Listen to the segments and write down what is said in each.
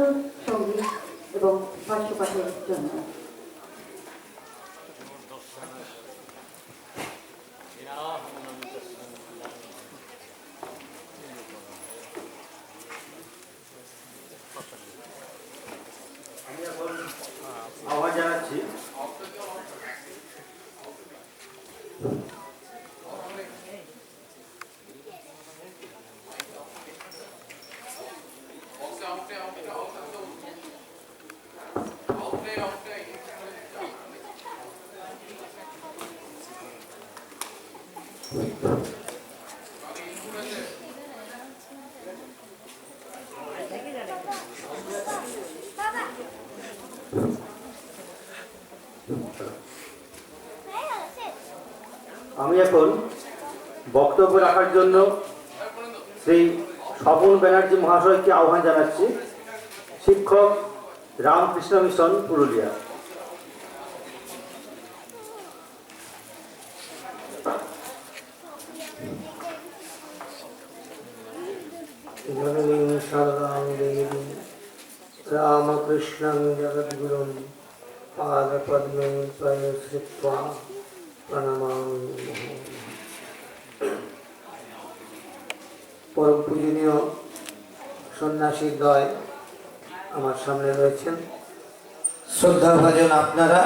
সুন্দর সঙ্গীত এবং পাঠ্যপাঠের জন্য। আওয়াজ জানাচ্ছি। আমি এখন বক্তব্য রাখার জন্য শ্রী স্বপন ব্যানার্জি মহাশয়কে আহ্বান জানাচ্ছি, শিক্ষক, রামকৃষ্ণ মিশন, পুরুলিয়া। জননীং শারদাং দেবী রামকৃষ্ণং জগদ্গুরুং পাদপদ্মে প্রয়শ্রিত্বা প্রণমামি। পরম পূজনীয় সন্ন্যাসী দ্বয় আমার সামনে রয়েছেন, শ্রদ্ধাভাজন আপনারা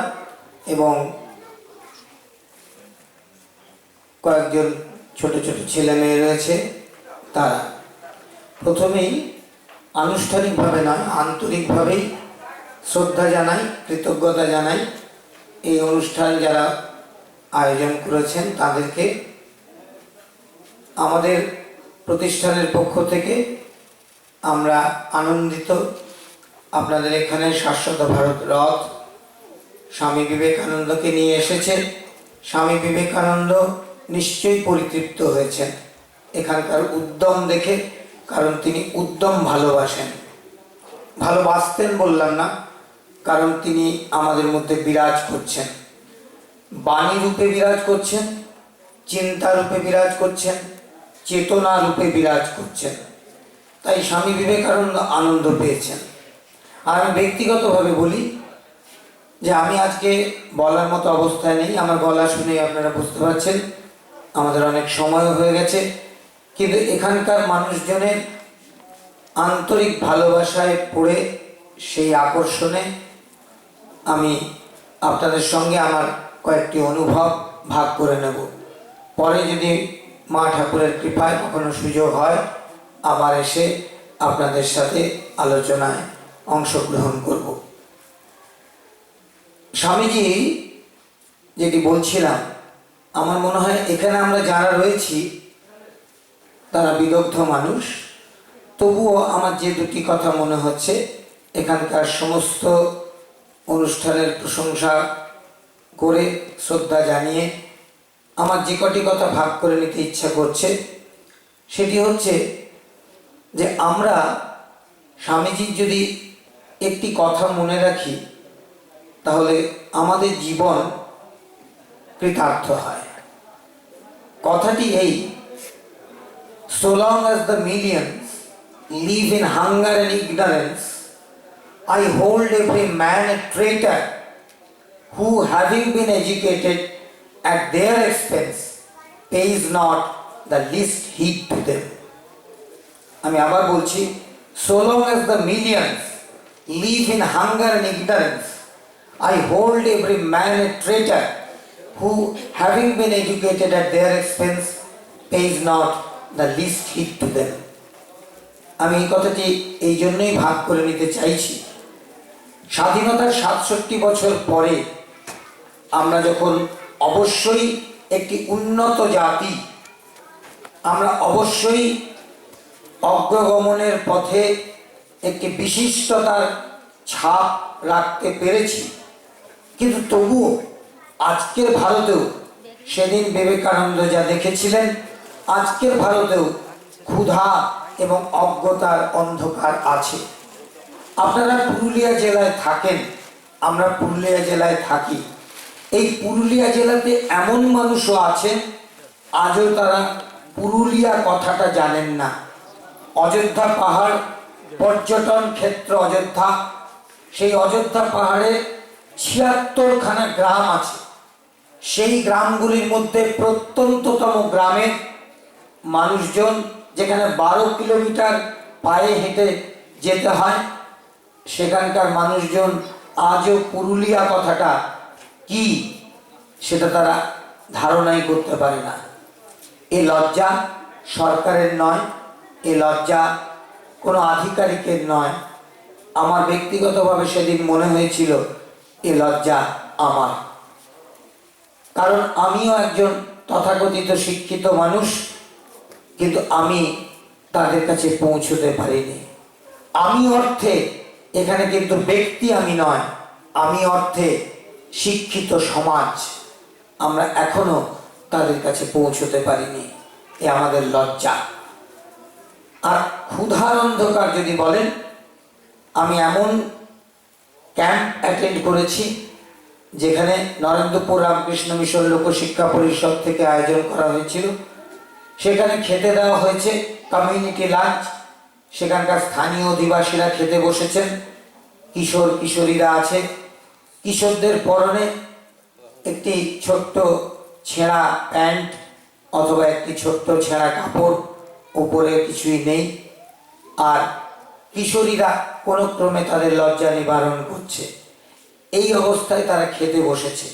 এবং কয়েকজন ছোট ছোট ছেলে মেয়ে রয়েছে। তারা প্রথমেই আনুষ্ঠানিকভাবে নয়, আন্তরিকভাবেই শ্রদ্ধা জানাই, কৃতজ্ঞতা জানাই এই অনুষ্ঠান যারা আয়োজন করেছেন তাদেরকে। আমাদের প্রতিষ্ঠানের পক্ষ থেকে আমরা আনন্দিত আপনাদের এখানে শাশ্বত ভারত রথ স্বামী বিবেকানন্দকে নিয়ে এসেছে। স্বামী বিবেকানন্দ নিশ্চয়ই পরিতৃপ্ত হয়েছেন এখানকার উদ্যম দেখে, কারণ তিনি উদ্যম ভালোবাসেন। ভালোবাসতেন বললাম না, কারণ তিনি আমাদের মধ্যে বিরাজ করছেন, বাণী রূপে বিরাজ করছেন, চিন্তা রূপে বিরাজ করছেন, চেতনা রূপে বিরাজ করছেন। তাই স্বামী বিবেকানন্দ আনন্দ পেয়েছেন। আর আমি ব্যক্তিগতভাবে বলি যে আমি আজকে বলার মতো অবস্থায় নেই। আমার গলা শুনে আপনারা বুঝতে পারছেন আমাদের অনেক সময় হয়ে গেছে, কিন্তু এখানকার মানুষজনের আন্তরিক ভালোবাসায় পড়ে সেই আকর্ষণে আমি আপনাদের সঙ্গে আমার কয়েকটি অনুভব ভাগ করে নেব। পরে যদি মা ঠাকুরের কৃপায় কখনো সুযোগ হয় আবার এসে আপনাদের সাথে আলোচনায় অংশগ্রহণ করব। স্বামীজি যেটি বলছিলাম, আমার মনে হয় এখানে আমরা যারা রয়েছি তারা বিদগ্ধ মানুষ, তবুও আমার যে দুটি কথা মনে হচ্ছে এখানকার সমস্ত অনুষ্ঠানের প্রশংসা করে শ্রদ্ধা জানিয়ে আমার যে কটি কথা ভাগ করে নিতে ইচ্ছা করছে সেটি হচ্ছে যে আমরা স্বামীজির যদি একটি কথা মনে রাখি তাহলে আমাদের জীবন কৃতার্থ হয়। কথাটি এই, so long as the millions live in hunger and ignorance, I hold every man a traitor who, having been educated at their expense, pays not the least heed to them. আমি আবার বলছি, so long as the millions live in hunger and ignorance, I hold every man a traitor who, having been educated at their expense, pays not the least heed to them. আমি এই কথাটি এই জন্যই ভাগ করে নিতে চাইছি। স্বাধীনতার ৬৭ বছর পরে আমরা যখন অবশ্যই একটি উন্নত জাতি, আমরা অবশ্যই অগ্রগমনের পথে একটি বিশিষ্টতার ছাপ রাখতে পেরেছি, কিন্তু তবুও আজকের ভারতেও সেদিন বিবেকানন্দ যা দেখেছিলেন আজকের ভারতেও ক্ষুধা এবং অজ্ঞতার অন্ধকার আছে। আপনারা পুরুলিয়া জেলায় থাকেন, আমরা পুরুলিয়া জেলায় থাকি। এই পুরুলিয়া জেলাতে এমন মানুষও আছেন আজও তারা পুরুলিয়া কথাটা জানেন না। অযোধ্যা পাহাড় পর্যটন ক্ষেত্র অযোধ্যা। সেই অযোধ্যা পাহাড়ে ৭৬খানা গ্রাম আছে। সেই গ্রামগুলির মধ্যে প্রত্যন্ততম গ্রামের মানুষজন, যেখানে ১২ কিলোমিটার পায়ে হেঁটে যেতে হয়, সেখানকার মানুষজন আজও পুরুলিয়া কথাটা কি সেটা তারা ধারণাই করতে পারে না। এ লজ্জা সরকারের নয়, এ লজ্জা কোনো আধিকারিকের নয়। আমার ব্যক্তিগতভাবে সেদিন মনে হয়েছিল এ লজ্জা আমার, কারণ আমিও একজন তথাকথিত শিক্ষিত মানুষ, কিন্তু আমি তাদের কাছে পৌঁছতে পারিনি। আমি অর্থে এখানে কিন্তু ব্যক্তি আমি নয়, আমি অর্থে শিক্ষিত সমাজ, আমরা এখনো তাদের কাছে পৌঁছতে পারিনি। এ আমাদের লজ্জা। আর ক্ষুধার অন্ধকার যদি বলেন, আমি এমন ক্যাম্প অ্যাটেন্ড করেছি যেখানে নরেন্দ্রপুর রামকৃষ্ণ মিশন লোকশিক্ষা পরিষদ থেকে আয়োজন করা হয়েছিল। সেখানে খেতে দেওয়া হয়েছে কমিউনিটি লাঞ্চ। সেখানকার স্থানীয় অধিবাসীরা খেতে বসেছেন, কিশোর কিশোরীরা আছে। কিশোরদের পরনে একটি ছোট্ট ছেঁড়া প্যান্ট অথবা একটি ছোট্ট ছেঁড়া কাপড়, উপরে কিছুই নেই। আর কিশোরীরা কোনো ক্রমে তাদের লজ্জা নিবারণ করছে। এই অবস্থায় তারা খেতে বসেছে,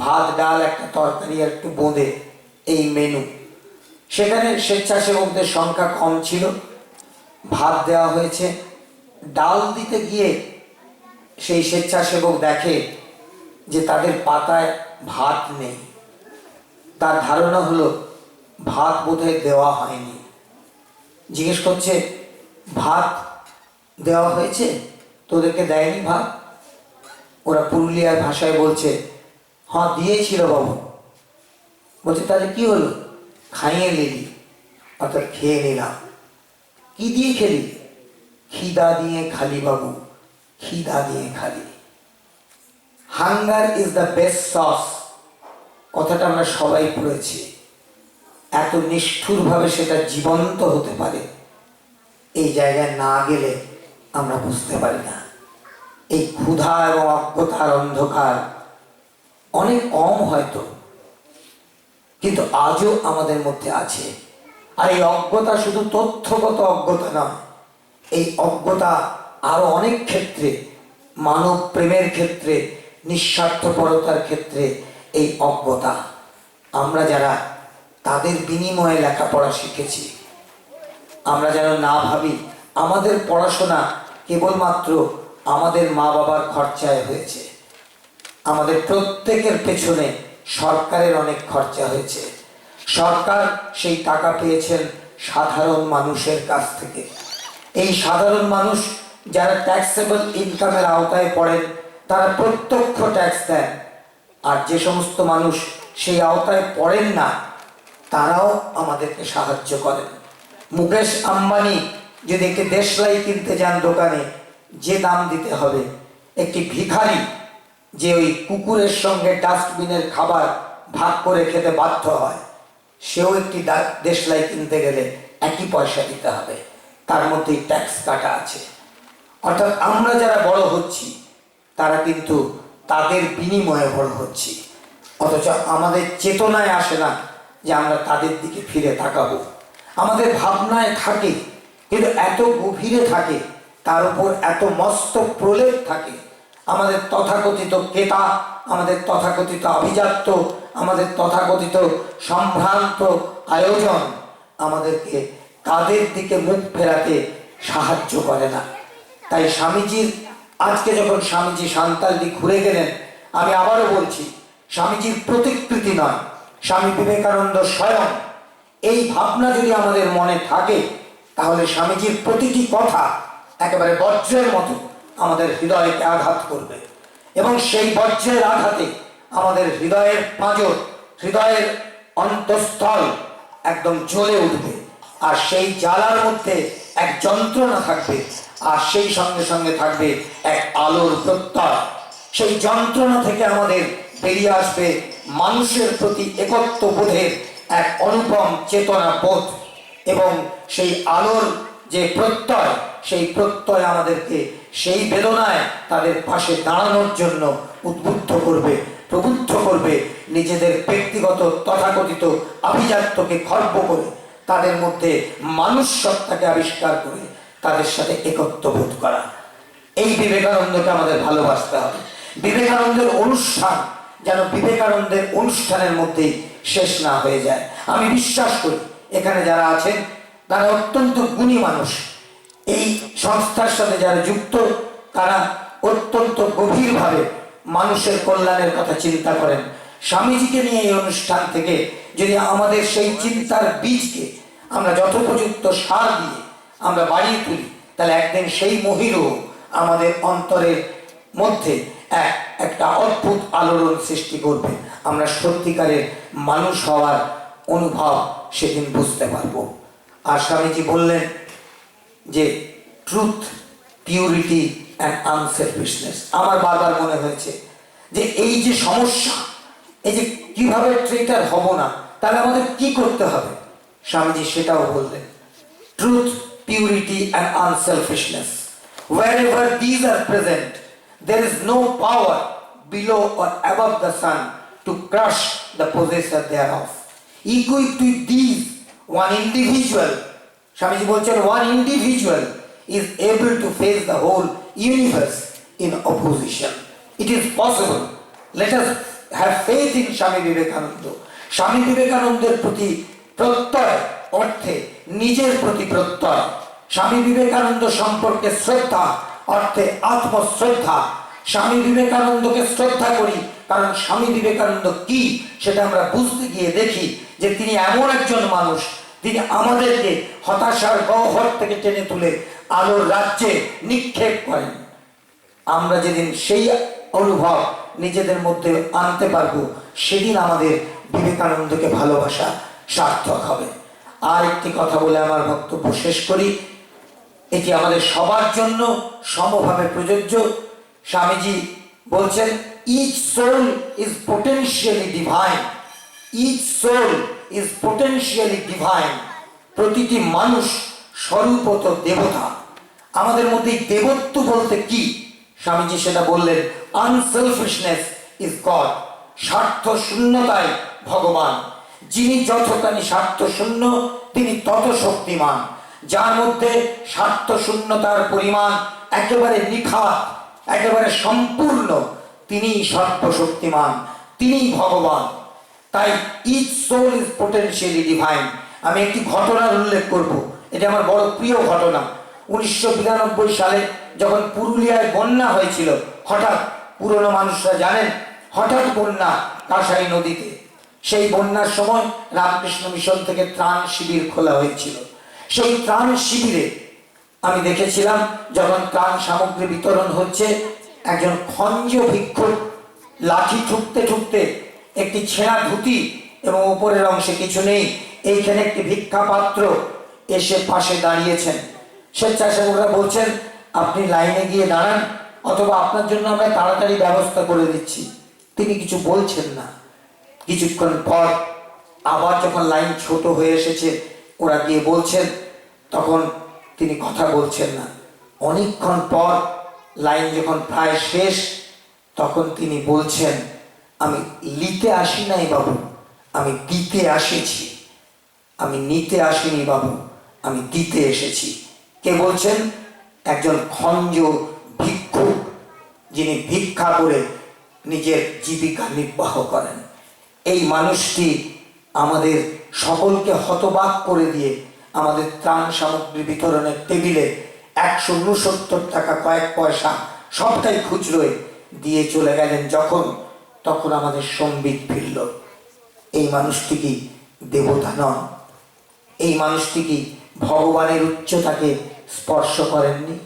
ভাত ডাল একটা তরকারি আর একটু বোঁদে, এই মেনু। সেখানে স্বেচ্ছাসেবকদের সংখ্যা কম ছিল। ভাত দেওয়া হয়েছে, ডাল দিতে গিয়ে সেই স্বেচ্ছাসেবক দেখে যে তাদের পাতায় ভাত নেই। তার ধারণা হলো ভাত বোধহয় দেওয়া হয়নি। জিজ্ঞেস করছে, ভাত দেওয়া হয়েছে, তোদেরকে দেয়নি ভাত? ওরা পুরুলিয়ার ভাষায় বলছে, হ্যাঁ দিয়েছিল বাবু। বলছে তাহলে কি হলো? খাইয়ে নিলি, অর্থাৎ খেয়ে নিলাম। কি দিয়ে খেলি? খিদা দিয়ে খালি বাবু, খিদা দিয়ে খালি। Hunger is the best sauce, কথাটা আমরা সবাই পড়েছি। এত নিষ্ঠুরভাবে সেটা জীবন্ত হতে পারে, এই জায়গায় না গেলে আমরা বুঝতে পারি না। এই ক্ষুধা এবং অজ্ঞতার অন্ধকার অনেক কম হয়তো, কিন্তু আজও আমাদের মধ্যে আছে। আর এই অজ্ঞতা শুধু তথ্যগত অজ্ঞতা নয়, এই অজ্ঞতা আরো অনেক ক্ষেত্রে, মানব প্রেমের ক্ষেত্রে, নিঃস্বার্থপরতার ক্ষেত্রে এই অজ্ঞতা। আমরা যারা তাদের বিনিময়ে লেখাপড়া শিখেছি, আমরা যেন না ভাবি আমাদের পড়াশোনা কেবলমাত্র আমাদের মা বাবার খরচায় হয়েছে। আমাদের প্রত্যেকের পেছনে সরকারের অনেক খরচা হয়েছে। সরকার সেই টাকা পেয়েছেন সাধারণ মানুষের কাছ থেকে। এই সাধারণ মানুষ যারা ট্যাক্সেবল ইনকামের আওতায় পড়েন, তারা প্রত্যক্ষ ট্যাক্স দেন। আর যে সমস্ত মানুষ সেই আওতায় পড়েন না, তারাও আমাদেরকে সাহায্য করেন। মুকেশ আম্বানি যদি একটি দেশলাই কিনতে যান দোকানে, যে দাম দিতে হবে, একটি ভিখারি যে ওই কুকুরের সঙ্গে ডাস্টবিনের খাবার ভাগ করে খেতে বাধ্য হয়, সেও একটি দেশলাই কিনতে গেলে একই পয়সা দিতে হবে, তার মধ্যে ট্যাক্স কাটা আছে। অর্থাৎ আমরা যারা বড় হচ্ছি, তারা কিন্তু তাদের বিনিময়ে বড় হচ্ছি, অথচ আমাদের চেতনায় আসে না যে আমরা তাদের দিকে ফিরে তাকাবো। আমাদের ভাবনায় থাকে, কিন্তু এত গভীরে থাকে, তার উপর এত মস্ত প্রলেপ থাকে। আমাদের তথাকথিত কেতা, আমাদের তথাকথিত আভিজাত্য, আমাদের তথাকথিত সম্ভ্রান্ত আয়োজন আমাদেরকে তাদের দিকে মুখ ফেরাতে সাহায্য করে না। তাই স্বামীজির, আজকে যখন স্বামীজি সান্তালটি ঘুরে গেলেন, আমি আবারও বলছি, স্বামীজির প্রতিকৃতি নয়, স্বামী বিবেকানন্দ স্বয়ং। এই ভাবনা যদি আমাদের মনে থাকে, তাহলে স্বামীজির প্রতিটি কথা একেবারে বজ্রের মতো আমাদের হৃদয়কে আঘাত করবে, এবং সেই বজ্রের আঘাতে আমাদের হৃদয়ের পাঁজর, হৃদয়ের অন্তঃস্থল একদম জ্বলে উঠবে। আর সেই জ্বালার মধ্যে এক যন্ত্রণা থাকবে, আর সেই সঙ্গে সঙ্গে থাকবে এক আলোর প্রত্যয়। সেই যন্ত্রণা থেকে আমাদের বেরিয়ে আসবে মানুষের প্রতি একত্ব বোধের এক অনুপম চেতনা বোধ, এবং সেই আলোর যে প্রত্যয়, সেই প্রত্যয় আমাদেরকে সেই বেদনায় তাদের পাশে দাঁড়ানোর জন্য উদ্বুদ্ধ করবে, প্রবুদ্ধ করবে। নিজেদের ব্যক্তিগত তথাকথিত আভিজাত্যকে খর্ব করে তাদের মধ্যে মানুষ সত্তাকে আবিষ্কার করে তাদের সাথে একত্ববোধ করা। এই বিবেকানন্দকে আমাদের ভালোবাসতে হবে। বিবেকানন্দের অনুষ্ঠান যেন বিবেকানন্দের অনুষ্ঠানের মধ্যেই শেষ না হয়ে যায়। আমি বিশ্বাস করি এখানে যারা আছেন তারা অত্যন্ত গুণী মানুষ। এই সংস্থার সাথে যারা যুক্ত তারা অত্যন্ত গভীরভাবে মানুষের কল্যাণের কথা চিন্তা করেন। স্বামীজিকে নিয়ে এই অনুষ্ঠান থেকে যদি আমাদের সেই চিন্তার বীজকে আমরা যথোপযুক্ত সার দিয়ে আমরা বাড়িয়ে তুলি, তাহলে একদিন সেই মহিরও আমাদের অন্তরের মধ্যে একটা অদ্ভুত আলোড়ন সৃষ্টি করবে। আমরা সত্যিকারের মানুষ হওয়ার অনুভব সেদিন বুঝতে পারবো। আর স্বামীজি বললেন যে ট্রুথ, পিউরিটি অ্যান্ড আনসেলফিশনেস। আমার বারবার মনে হয়েছে যে এই যে সমস্যা, এই যে কিভাবে ট্রেটার হব না, তাহলে আমাদের কি করতে হবে, স্বামীজি সেটাও বললেন। Truth, purity and unselfishness, wherever these are present, there is no power below or above the sun to crush the possessor thereof. Equipped with these, one individual, Swamiji বলছেন, one individual is able to face the whole universe in opposition. It is possible. Let us have faith in Swami Vivekananda. স্বামী বিবেকানন্দের প্রতি প্রত্যয় অর্থে নিজের প্রতি প্রত্যয়। স্বামী বিবেকানন্দ সম্পর্কে শ্রদ্ধা অর্থে আত্মশ্রদ্ধা। স্বামী বিবেকানন্দকে শ্রদ্ধা করি কারণ স্বামী বিবেকানন্দ কি সেটা আমরা বুঝতে গিয়ে দেখি যে তিনি এমন একজন মানুষ, তিনি আমাদেরকে হতাশার গহ্বর থেকে টেনে তুলে আলোর রাজ্যে নিক্ষেপ করেন। আমরা যেদিন সেই অনুভব নিজেদের মধ্যে আনতে পারবো, সেদিন আমাদের বিবেকানন্দকে ভালোবাসা সার্থক হবে। আর একটি কথা বলে আমার বক্তব্য শেষ করি, এটি আমাদের সবার জন্য সমভাবে প্রযোজ্য। স্বামীজি বলছেন, each soul is potentially divine. Each soul is potentially divine. প্রতিটি মানুষ স্বরূপত দেবতা। আমাদের মধ্যে দেবত্ব বলতে কি, স্বামীজি সেটা বললেন, আনসেলফিশনেস ইজ গড। স্বার্থ শূন্যতাই ভগবান। যিনি যতখানি স্বার্থ শূন্য তিনি তত শক্তিমান। যার মধ্যে স্বার্থ শূন্যতার পরিমাণ একেবারে নিখাত, একেবারে সম্পূর্ণ, তিনি সর্বশক্তিমান, তিনি ভগবান। তাই each soul is potentially divine. আমি একটি ঘটনার উল্লেখ করব, এটা আমার বড় প্রিয় ঘটনা। 1992 সালে যখন পুরুলিয়ায় বন্যা হয়েছিল, হঠাৎ, পুরনো মানুষরা জানেন, হঠাৎ বন্যা কাঁসাই নদীতে। সেই বন্যার সময় রামকৃষ্ণ মিশন থেকে ত্রাণ শিবির খোলা হয়েছিল। সেই ত্রাণ শিবিরে আমি দেখেছিলাম যখন ত্রাণ সামগ্রী বিতরণ হচ্ছে, একজন খঞ্জ ভিক্ষুক লাঠি ঠুকতে ঠুকতে একটি ছেঁড়া ধুতি এবং উপরের অংশে কিছু নেই, এইখানে একটি ভিক্ষা পাত্র এসে পাশে দাঁড়িয়েছেন। স্বেচ্ছাসেবকরা বলছেন, আপনি লাইনে গিয়ে দাঁড়ান, অথবা আপনার জন্য আমরা তাড়াতাড়ি ব্যবস্থা করে দিচ্ছি। তিনি কিছু বলছেন না। কিছুক্ষণ পর আবার যখন লাইন ছোট হয়ে এসেছে, ওরা গিয়ে বলছেন, তখন তিনি কথা বলছেন না। অনেকক্ষণ পর লাইন যখন প্রায় শেষ, তখন তিনি বলছেন, আমি নিতে আসি নাই বাবু, আমি দিতে আসেছি। আমি নিতে আসিনি বাবু, আমি দিতে এসেছি। কে বলছেন? একজন খঞ্জ ভিক্ষুক, যিনি ভিক্ষা করে নিজের জীবিকা নির্বাহ করেন। এই মানুষটি আমাদের সকলকে হতবাক করে দিয়ে আমাদের ত্রাণ সামগ্রী বিতরণের টেবিলে 169 টাকা কয়েক পয়সা সবটাই খুচরোয় দিয়ে চলে গেলেন। তখন আমাদের সম্বিত ফিরল। এই মানুষটি কি দেবতা নন? এই মানুষটি কি ভগবানের উচ্চতাকে স্পর্শ করেননি?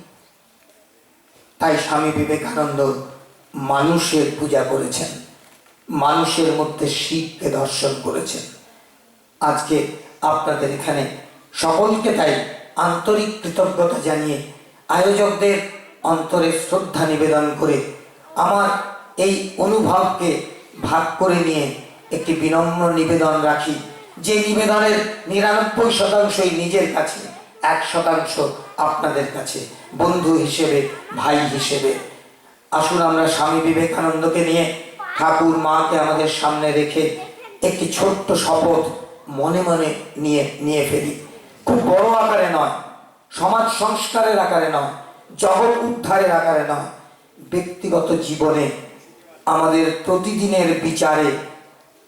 তাই স্বামী বিবেকানন্দ মানুষের পূজা করেছেন, মানুষের মধ্যে শিবকে দর্শন করেছেন। আজকে আপনাদের এখানে সকলকে তাই আন্তরিক কৃতজ্ঞতা জানিয়ে, আয়োজকদের অন্তরে শ্রদ্ধা নিবেদন করে, আমার এই অনুভবকে ভাগ করে নিয়ে একটি বিনম্র নিবেদন রাখি, যে নিবেদনের 99% নিজের কাছে, 1% আপনাদের কাছে বন্ধু হিসেবে, ভাই হিসেবে। আসুন আমরা স্বামী বিবেকানন্দকে নিয়ে, ঠাকুর মাকে আমাদের সামনে রেখে একটি ছোট্ট শপথ মনে মনে নিয়ে ফেলি। খুব বড় আকারে নয়, সমাজ সংস্কারের আকারে নয়, জগৎ উদ্ধারের আকারে নয়, ব্যক্তিগত জীবনে আমাদের প্রতিদিনের বিচারে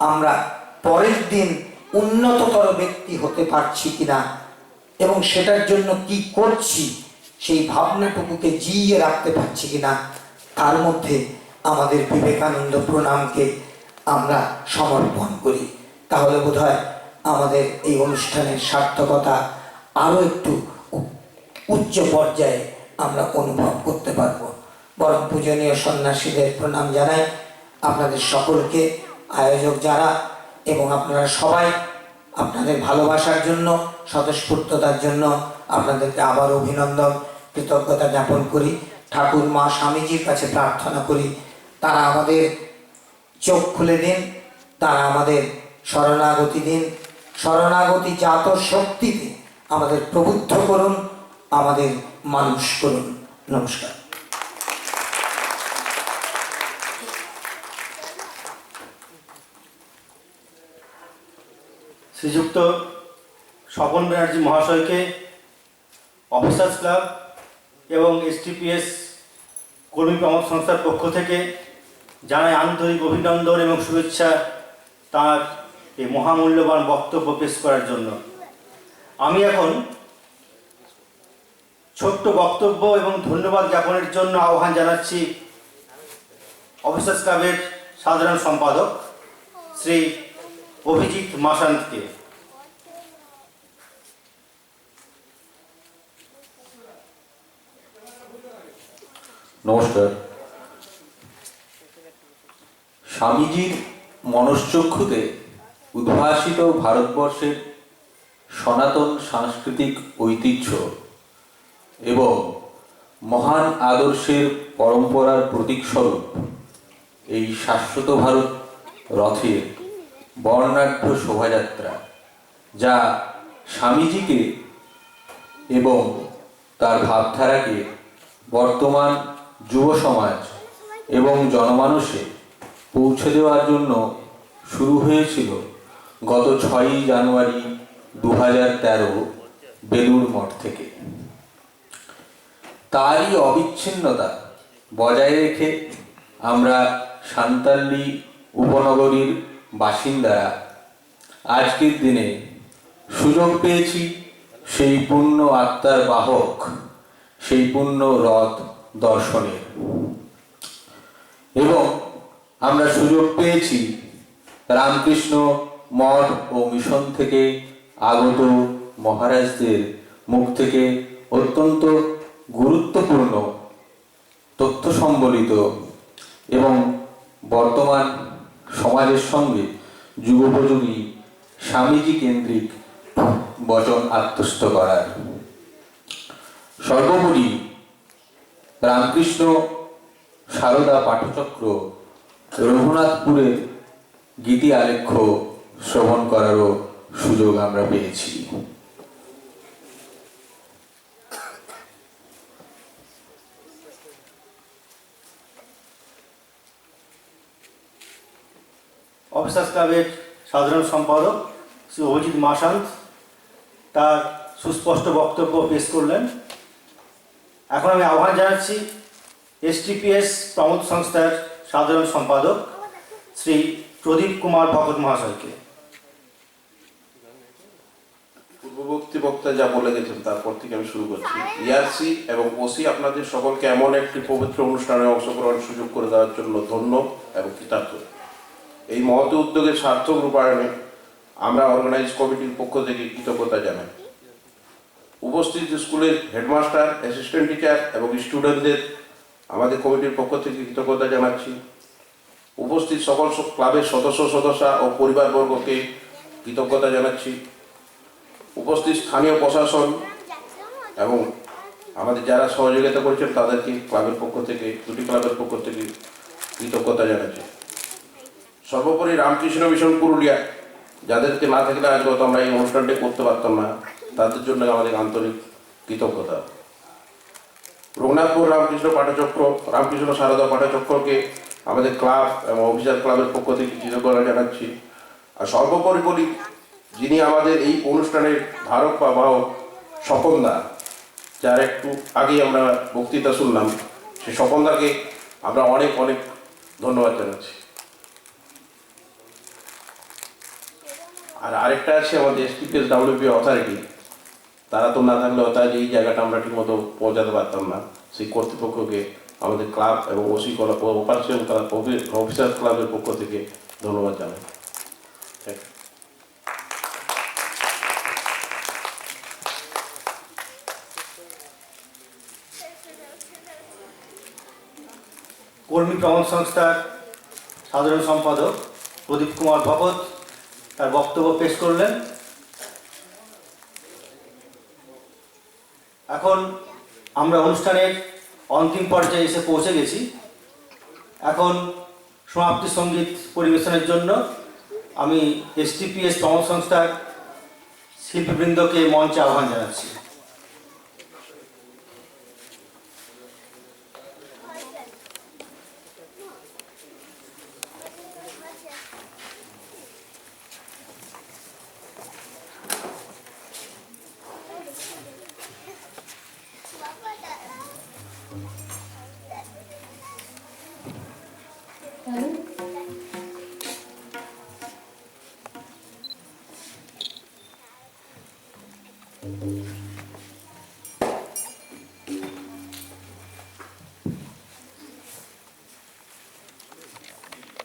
আমরা পরের দিন উন্নততর ব্যক্তি হতে পারছি কিনা এবং সেটার জন্য কি করছি সেই ভাবনাটুকুকে জিইয়ে রাখতে পারছি কিনা, তার মধ্যে আমাদের বিবেকানন্দ প্রণামকে আমরা সমর্পণ করি। তাহলে বোধহয় আমাদের এই অনুষ্ঠানের সার্থকতা আরও একটু উচ্চ পর্যায়ে আমরা অনুভব করতে পারব। বরং পূজনীয় সন্ন্যাসীদের প্রণাম জানাই, আপনাদের সকলকে, আয়োজক যারা এবং আপনারা সবাই, আপনাদের ভালোবাসার জন্য, স্বতঃস্ফূর্ততার জন্য আপনাদেরকে আবার অভিনন্দন, কৃতজ্ঞতা জ্ঞাপন করি। ঠাকুর মা স্বামীজির কাছে প্রার্থনা করি তারা আমাদের চোখ খুলে দিন, তারা আমাদের শরণাগতি দিন, শরণাগতি জাত শক্তিতে আমাদের প্রবুদ্ধ করুন, আমাদের মানুষ করুন। নমস্কার। শ্রীযুক্ত স্বপন ব্যানার্জি মহাশয়কে অফিসার্স ক্লাব এবং STPS কর্মী প্রমোদ সংস্থার পক্ষ থেকে জানাই আন্তরিক অভিনন্দন এবং শুভেচ্ছা তার এই মহামূল্যবান বক্তব্য পেশ করার জন্য। আমি এখন ছোট্ট বক্তব্য এবং ধন্যবাদ জ্ঞাপনের জন্য আহ্বান জানাচ্ছি অফিসার্স ক্লাবের সাধারণ সম্পাদক শ্রী অভিজিৎ মাসান্তকে। নমস্কার। স্বামীজির মনশ্চক্ষুতে উদ্ভাসিত ভারতবর্ষের সনাতন সাংস্কৃতিক ঐতিহ্য এবং মহান আদর্শের পরম্পরার প্রতীকস্বরূপ এই শাশ্বত ভারত রথের বর্ণাঢ্য শোভাযাত্রা, যা স্বামীজিকে এবং তার ভাবধারাকে বর্তমান যুব সমাজ এবং জনমানসে পৌঁছে দেওয়ার জন্য শুরু হয়েছিল গত 6ই জানুয়ারি 2013 বেলুড় মঠ থেকে। তারই অবিচ্ছিন্নতা বজায় রেখে আমরা সান্তাল্লি উপনগরীর বাসিন্দারা আজকের দিনে সুযোগ পেয়েছি সেই পূর্ণ আত্মার বাহক, সেই পূর্ণ রথ দর্শনের, এবং আমরা সুযোগ পেয়েছি রামকৃষ্ণ মঠ ও মিশন থেকে আগত মহারাজদের মুখ থেকে অত্যন্ত গুরুত্বপূর্ণ তথ্য সম্বলিত এবং বর্তমান সমাজের সঙ্গে যুগোপযোগী স্বামীজি কেন্দ্রিক বচন আত্মস্থ করার। সর্বোপরি রামকৃষ্ণ সারদা পাঠচক্র রঘুনাথপুরের গীতি আলেখ্য শ্রবণ করারও সুযোগ আমরা পেয়েছি। অফিসার্স ক্লাবের সাধারণ সম্পাদক শ্রী অভিজিৎ মাসান্ত তার সুস্পষ্ট বক্তব্য পেশ করলেন। এখন আমি আহ্বান জানাচ্ছি STPS প্রমোদ সংস্থার সাধারণ সম্পাদক শ্রী প্রদীপ কুমার ভগত মহাশয়কে। পূর্ববর্তী বক্তা যা বলে গেছেন তারপর থেকে আমি শুরু করছি। ERC এবং OC আপনাদের সকলকে এমন একটি পবিত্র অনুষ্ঠানে অংশগ্রহণের সুযোগ করে দেওয়ার জন্য ধন্য এবং কৃতার্থ। এই মহৎ উদ্যোগের সার্থক রূপায়ণে আমরা অর্গানাইজ কমিটির পক্ষ থেকে কৃতজ্ঞতা জানাই। উপস্থিত স্কুলের হেডমাস্টার, অ্যাসিস্ট্যান্ট টিচার এবং স্টুডেন্টদের আমাদের কমিটির পক্ষ থেকে কৃতজ্ঞতা জানাচ্ছি। উপস্থিত সকল ক্লাবের সদস্যা ও পরিবারবর্গকে কৃতজ্ঞতা জানাচ্ছি। উপস্থিত স্থানীয় প্রশাসন এবং আমাদের যারা সহযোগিতা করেছেন তাদেরকে ক্লাবের পক্ষ থেকে, দুটি ক্লাবের পক্ষ থেকে কৃতজ্ঞতা জানাচ্ছি। সর্বোপরি রামকৃষ্ণ মিশন পুরুলিয়া, যাদেরকে না থাকলে আজ আমরা এই অনুষ্ঠানটি করতে পারতাম না, তাদের জন্য আমাদের আন্তরিক কৃতজ্ঞতা। রঘুনাথপুর রামকৃষ্ণ পাঠচক্র, রামকৃষ্ণ সারদা পাঠচক্রকে আমাদের ক্লাব এবং অফিসার ক্লাবের পক্ষ থেকে কৃতজ্ঞতা জানাচ্ছি। আর সর্বোপরি বলি, যিনি আমাদের এই অনুষ্ঠানের ধারক বা বাহক স্বপনদা, যার একটু আগেই আমরা বক্তৃতা শুনলাম, সেই স্বপনদাকে আমরা অনেক অনেক ধন্যবাদ জানাচ্ছি। আর আরেকটা আছে আমাদের এসটিপিএস ডাব্লিউপি অথরিটি, তারা তো না থাকলে হয়তো এই জায়গাটা আমরা ঠিকমতো পৌঁছাতে পারতাম না। সেই কর্তৃপক্ষকে আমাদের ক্লাব এবং ওসি অফিসার ক্লাবের পক্ষ থেকে ধন্যবাদ জানাই। কর্মী প্রমাণ সংস্থার সাধারণ সম্পাদক প্রদীপ কুমার ভগত তার বক্তব্য পেশ করলেন। এখন আমরা অনুষ্ঠানের অন্তিম পর্যায়ে এসে পৌঁছে গেছি। এখন সমাপ্তি সঙ্গীত পরিবেশনের জন্য আমি এসটিপিএস প্রমাণ সংস্থার শিল্পীবৃন্দকে মঞ্চে আহ্বান জানাচ্ছি। Thank you.